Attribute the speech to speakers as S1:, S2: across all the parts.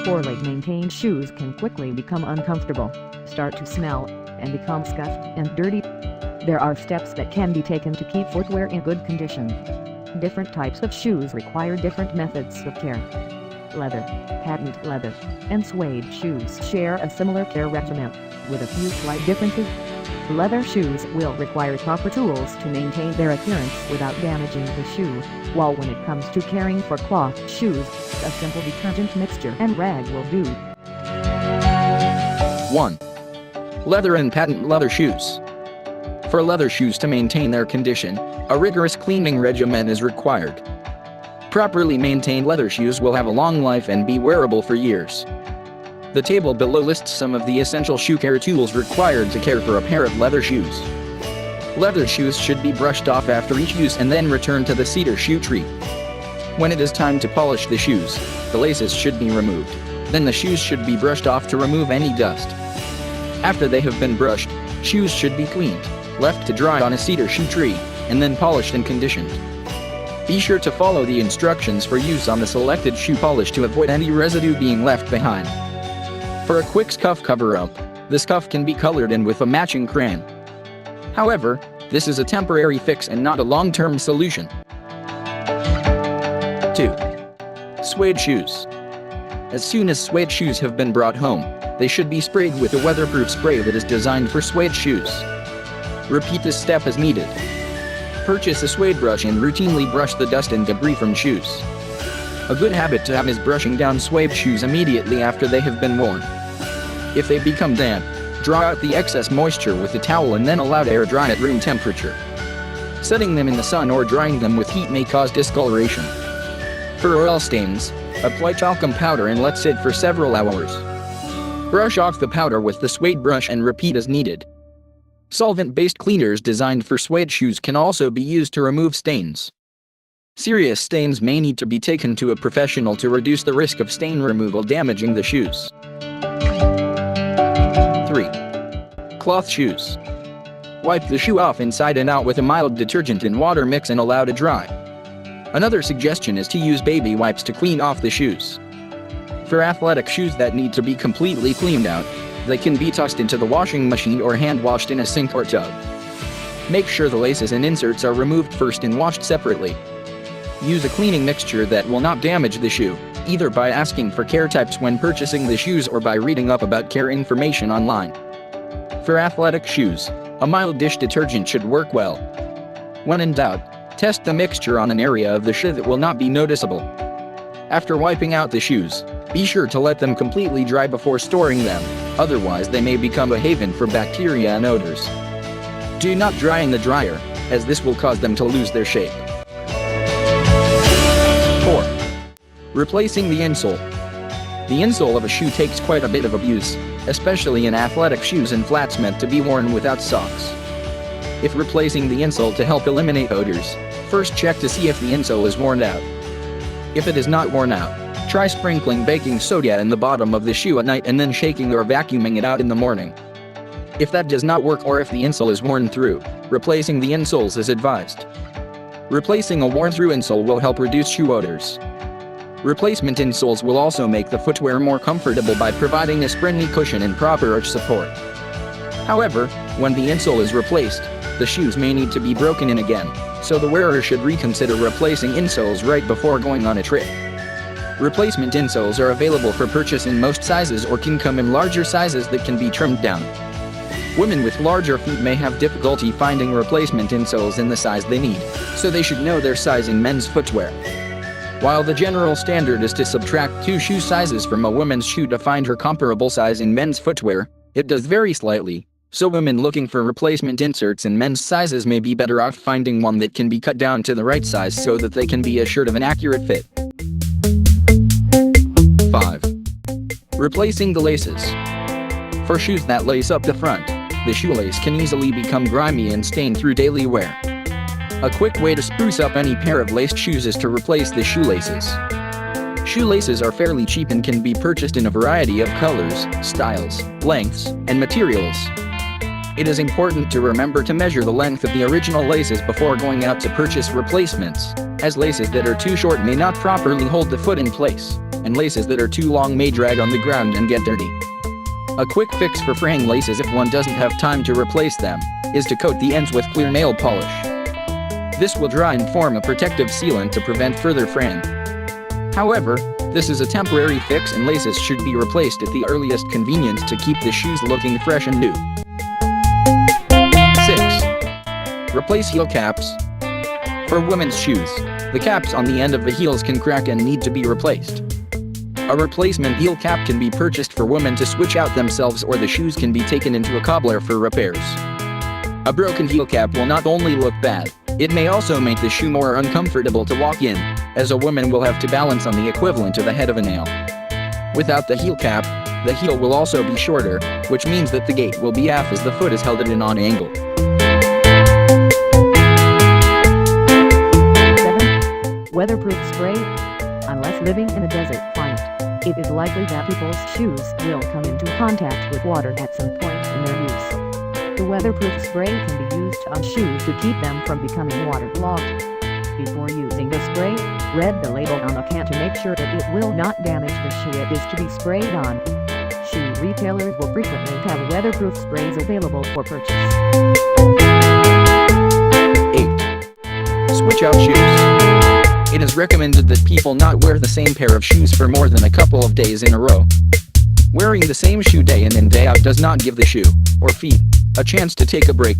S1: Poorly maintained shoes can quickly become uncomfortable, start to smell, and become scuffed and dirty. There are steps that can be taken to keep footwear in good condition. Different types of shoes require different methods of care. Leather, patent leather, and suede shoes share a similar care regimen, with a few slight differences. Leather shoes will require proper tools to maintain their appearance without damaging the shoe, while when it comes to caring for cloth shoes, a simple detergent mixture and rag will do.
S2: 1. Leather and patent leather shoes. For leather shoes to maintain their condition, a rigorous cleaning regimen is required. Properly maintained leather shoes will have a long life and be wearable for years. The table below lists some of the essential shoe care tools required to care for a pair of leather shoes. Leather shoes should be brushed off after each use and then returned to the cedar shoe tree. When it is time to polish the shoes, the laces should be removed. Then the shoes should be brushed off to remove any dust. After they have been brushed, shoes should be cleaned, left to dry on a cedar shoe tree, and then polished and conditioned. Be sure to follow the instructions for use on the selected shoe polish to avoid any residue being left behind. For a quick scuff cover-up, the scuff can be colored in with a matching crayon. However, this is a temporary fix and not a long-term solution. 2. Suede shoes. As soon as suede shoes have been brought home, they should be sprayed with a weatherproof spray that is designed for suede shoes. Repeat this step as needed. Purchase a suede brush and routinely brush the dust and debris from shoes. A good habit to have is brushing down suede shoes immediately after they have been worn. If they become damp, draw out the excess moisture with a towel and then allow to air dry at room temperature. Setting them in the sun or drying them with heat may cause discoloration. For oil stains, apply talcum powder and let sit for several hours. Brush off the powder with the suede brush and repeat as needed. Solvent-based cleaners designed for suede shoes can also be used to remove stains. Serious stains may need to be taken to a professional to reduce the risk of stain removal damaging the shoes. 3. Cloth shoes. Wipe the shoe off inside and out with a mild detergent and water mix and allow to dry. Another suggestion is to use baby wipes to clean off the shoes. For athletic shoes that need to be completely cleaned out, they can be tossed into the washing machine or hand washed in a sink or tub. Make sure the laces and inserts are removed first and washed separately. Use a cleaning mixture that will not damage the shoe, either by asking for care types when purchasing the shoes or by reading up about care information online. For athletic shoes, a mild dish detergent should work well. When in doubt, test the mixture on an area of the shoe that will not be noticeable. After wiping out the shoes, be sure to let them completely dry before storing them, otherwise they may become a haven for bacteria and odors. Do not dry in the dryer, as this will cause them to lose their shape. 4. Replacing the insole. The insole of a shoe takes quite a bit of abuse, especially in athletic shoes and flats meant to be worn without socks. If replacing the insole to help eliminate odors, first check to see if the insole is worn out. If it is not worn out, try sprinkling baking soda in the bottom of the shoe at night and then shaking or vacuuming it out in the morning. If that does not work or if the insole is worn through, replacing the insoles is advised. Replacing a worn-through insole will help reduce shoe odors. Replacement insoles will also make the footwear more comfortable by providing a springy cushion and proper arch support. However, when the insole is replaced, the shoes may need to be broken in again, so the wearer should reconsider replacing insoles right before going on a trip. Replacement insoles are available for purchase in most sizes or can come in larger sizes that can be trimmed down. Women with larger feet may have difficulty finding replacement insoles in the size they need, so they should know their size in men's footwear. While the general standard is to subtract 2 shoe sizes from a woman's shoe to find her comparable size in men's footwear, it does vary slightly, so women looking for replacement inserts in men's sizes may be better off finding one that can be cut down to the right size so that they can be assured of an accurate fit. 5. Replacing the laces. For shoes that lace up the front, the shoelace can easily become grimy and stained through daily wear. A quick way to spruce up any pair of laced shoes is to replace the shoelaces. Shoelaces are fairly cheap and can be purchased in a variety of colors, styles, lengths, and materials. It is important to remember to measure the length of the original laces before going out to purchase replacements, as laces that are too short may not properly hold the foot in place, and laces that are too long may drag on the ground and get dirty. A quick fix for fraying laces if one doesn't have time to replace them is to coat the ends with clear nail polish. This will dry and form a protective sealant to prevent further fraying. However, this is a temporary fix and laces should be replaced at the earliest convenience to keep the shoes looking fresh and new. 6. Replace heel caps. For women's shoes, the caps on the end of the heels can crack and need to be replaced. A replacement heel cap can be purchased for women to switch out themselves, or the shoes can be taken into a cobbler for repairs. A broken heel cap will not only look bad, it may also make the shoe more uncomfortable to walk in, as a woman will have to balance on the equivalent of the head of a nail. Without the heel cap, the heel will also be shorter, which means that the gait will be off as the foot is held at an odd angle.
S1: 7. Weatherproof Spray. Unless living in a desert climate, it is likely that people's shoes will come into contact with water at some point in their use. The weatherproof spray can be used on shoes to keep them from becoming waterlogged. Before using the spray, read the label on the can to make sure that it will not damage the shoe it is to be sprayed on. Shoe retailers will frequently have weatherproof sprays available for purchase.
S2: 8. Switch out shoes. It is recommended that people not wear the same pair of shoes for more than a couple of days in a row. Wearing the same shoe day in and day out does not give the shoe, or feet, a chance to take a break.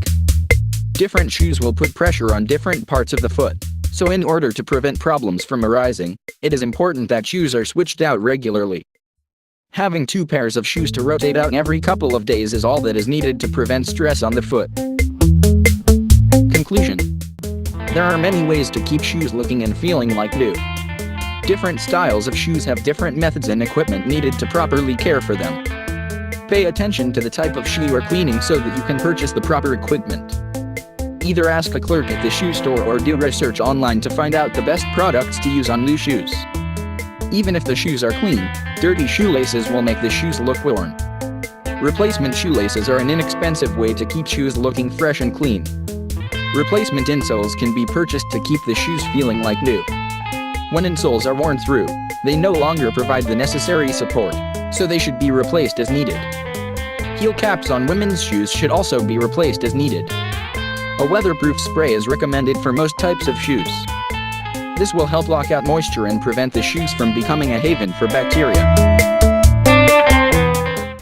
S2: Different shoes will put pressure on different parts of the foot, so in order to prevent problems from arising, it is important that shoes are switched out regularly. Having 2 pairs of shoes to rotate out every couple of days is all that is needed to prevent stress on the foot. Conclusion. There are many ways to keep shoes looking and feeling like new. Different styles of shoes have different methods and equipment needed to properly care for them. Pay attention to the type of shoe you are cleaning so that you can purchase the proper equipment. Either ask a clerk at the shoe store or do research online to find out the best products to use on new shoes. Even if the shoes are clean, dirty shoelaces will make the shoes look worn. Replacement shoelaces are an inexpensive way to keep shoes looking fresh and clean. Replacement insoles can be purchased to keep the shoes feeling like new. When insoles are worn through, they no longer provide the necessary support, so they should be replaced as needed. Heel caps on women's shoes should also be replaced as needed. A weatherproof spray is recommended for most types of shoes. This will help lock out moisture and prevent the shoes from becoming a haven for bacteria.